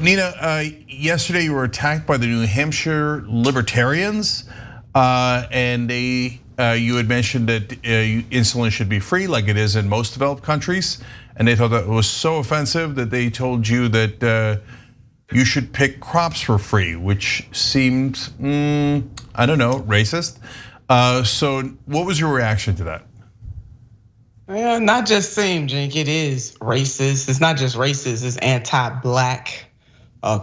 Nina, yesterday you were attacked by the New Hampshire Libertarians, and you had mentioned that insulin should be free, like it is in most developed countries, and they thought that was so offensive that they told you that you should pick crops for free, which seemed, I don't know, racist. So, what was your reaction to that? Well, not just seem, Jink, it is racist. It's not just racist, it's anti-black.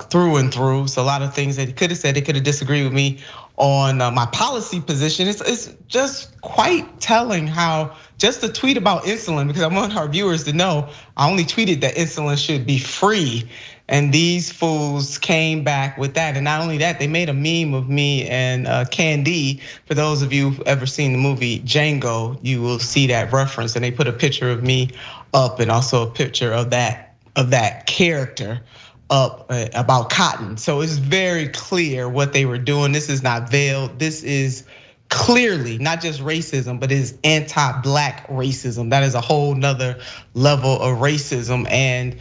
Through and through. So a lot of things that he could have said, they could have disagreed with me on my policy position. It's just quite telling how just a tweet about insulin, because I want our viewers to know, I only tweeted that insulin should be free. And these fools came back with that. And not only that, they made a meme of me and Candy. For those of you who've ever seen the movie Django, you will see that reference. And they put a picture of me up and also a picture of that character up about cotton. So it's very clear what they were doing. This is not veiled. This is clearly not just racism, but it is anti-black racism. That is a whole nother level of racism. And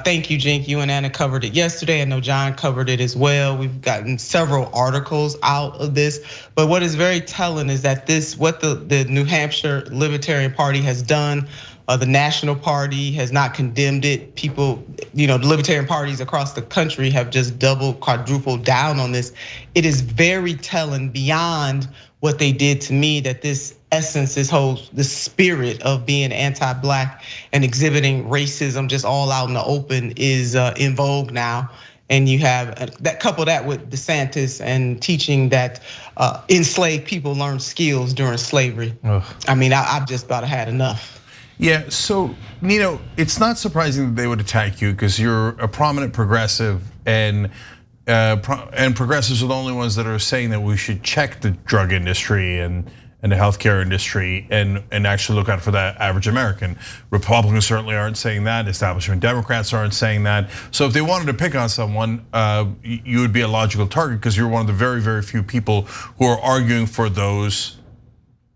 thank you, Jink. You and Anna covered it yesterday. I know John covered it as well. We've gotten several articles out of this. But what is very telling is that what the New Hampshire Libertarian Party has done, the National Party has not condemned it. People, the Libertarian parties across the country have just doubled, quadrupled down on this. It is very telling beyond what they did to me that this essence, the spirit of being anti-black and exhibiting racism just all out in the open is in vogue now. And you have that, couple that with DeSantis and teaching that enslaved people learn skills during slavery. Ugh. I mean, I've just about had enough. Yeah, so Nino, it's not surprising that they would attack you because you're a prominent progressive, and progressives are the only ones that are saying that we should check the drug industry and the healthcare industry and actually look out for that average American. Republicans certainly aren't saying that. Establishment Democrats aren't saying that. So if they wanted to pick on someone, you would be a logical target because you're one of the very, very few people who are arguing for those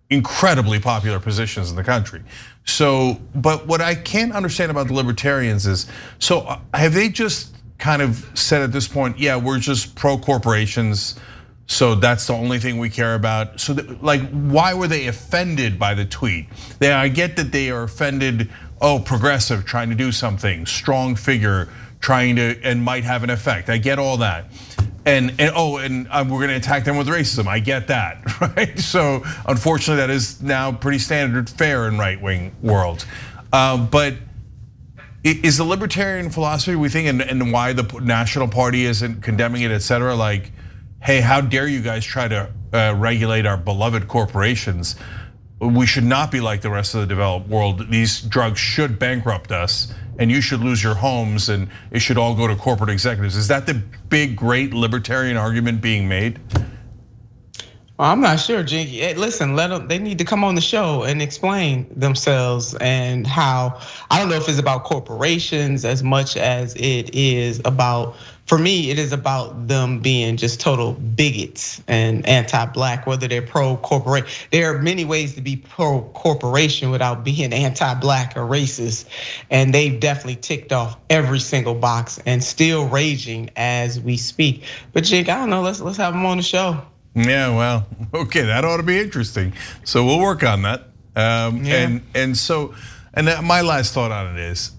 incredibly popular positions in the country. So, but what I can't understand about the libertarians is, so have they just kind of said at this point, yeah, we're just pro corporations, so that's the only thing we care about? So like, why were they offended by the tweet? I get that they are offended, progressive trying to do something, strong figure trying to, and might have an effect. I get all that. And we're gonna attack them with racism. I get that, right? So unfortunately, that is now pretty standard fare in right-wing world. But is the libertarian philosophy, we think, and why the National Party isn't condemning it, et cetera, like, hey, how dare you guys try to regulate our beloved corporations? We should not be like the rest of the developed world. These drugs should bankrupt us, and you should lose your homes, and it should all go to corporate executives. Is that the big, great libertarian argument being made? Well, I'm not sure, Jinky. Listen, they need to come on the show and explain themselves and how, I don't know if it's about corporations as much as it is about, for me, it is about them being just total bigots and anti-black, whether they're pro-corporate. There are many ways to be pro-corporation without being anti-black or racist. And they've definitely ticked off every single box and still raging as we speak. But Jink, I don't know, let's have them on the show. Yeah, well, okay, that ought to be interesting. So we'll work on that. And my last thought on it is,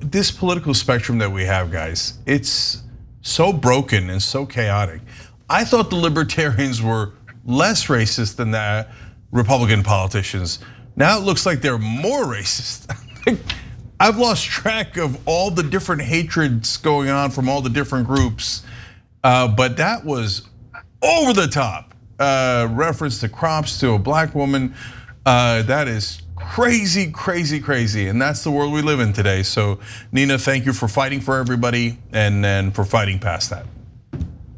this political spectrum that we have, guys, it's so broken and so chaotic. I thought the libertarians were less racist than the Republican politicians. Now it looks like they're more racist. I've lost track of all the different hatreds going on from all the different groups, but that was over the top. Reference to crops to a black woman, that is crazy, crazy, crazy. And that's the world we live in today. So Nina, thank you for fighting for everybody and then for fighting past that.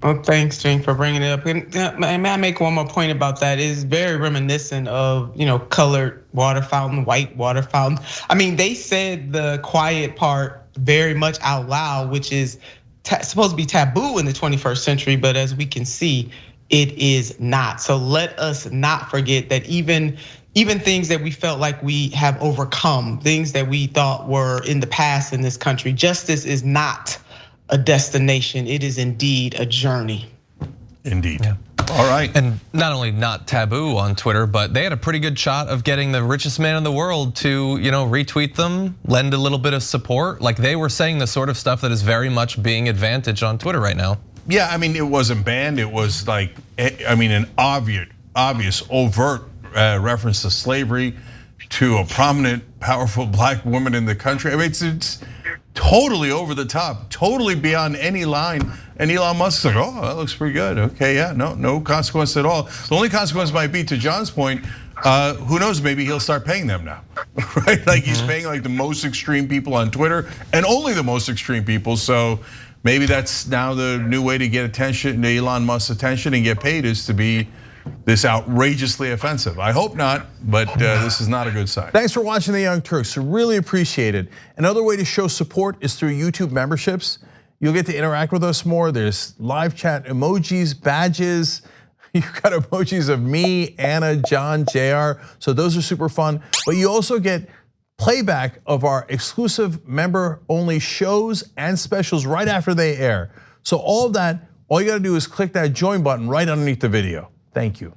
Well, thanks, Jink, for bringing it up. And may I make one more point about that? It is very reminiscent of, colored water fountain, white water fountain. I mean, they said the quiet part very much out loud, which is supposed to be taboo in the 21st century, but as we can see, it is not. So let us not forget that even things that we felt like we have overcome, things that we thought were in the past in this country, justice is not a destination. It is indeed a journey. Indeed. Yeah. All right. And not only not taboo on Twitter, but they had a pretty good shot of getting the richest man in the world to, retweet them, lend a little bit of support. Like they were saying the sort of stuff that is very much being advantaged on Twitter right now. Yeah, I mean, it wasn't banned. It was like, I mean, an obvious, overt reference to slavery, to a prominent, powerful black woman in the country. I mean, it's totally over the top, totally beyond any line. And Elon Musk's like, oh, that looks pretty good. Okay, yeah, no consequence at all. The only consequence might be, to John's point, who knows, maybe he'll start paying them now, right? Like he's paying like the most extreme people on Twitter and only the most extreme people. So maybe that's now the new way to get attention, Elon Musk's attention, and get paid, is to be this outrageously offensive. I hope not, but this is not a good sign. Thanks for watching The Young Turks, really appreciate it. Another way to show support is through YouTube memberships. You'll get to interact with us more. There's live chat emojis, badges. You've got emojis of me, Anna, John, JR. So those are super fun. But you also get playback of our exclusive member-only shows and specials right after they air. So all of that, all you gotta do is click that join button right underneath the video. Thank you.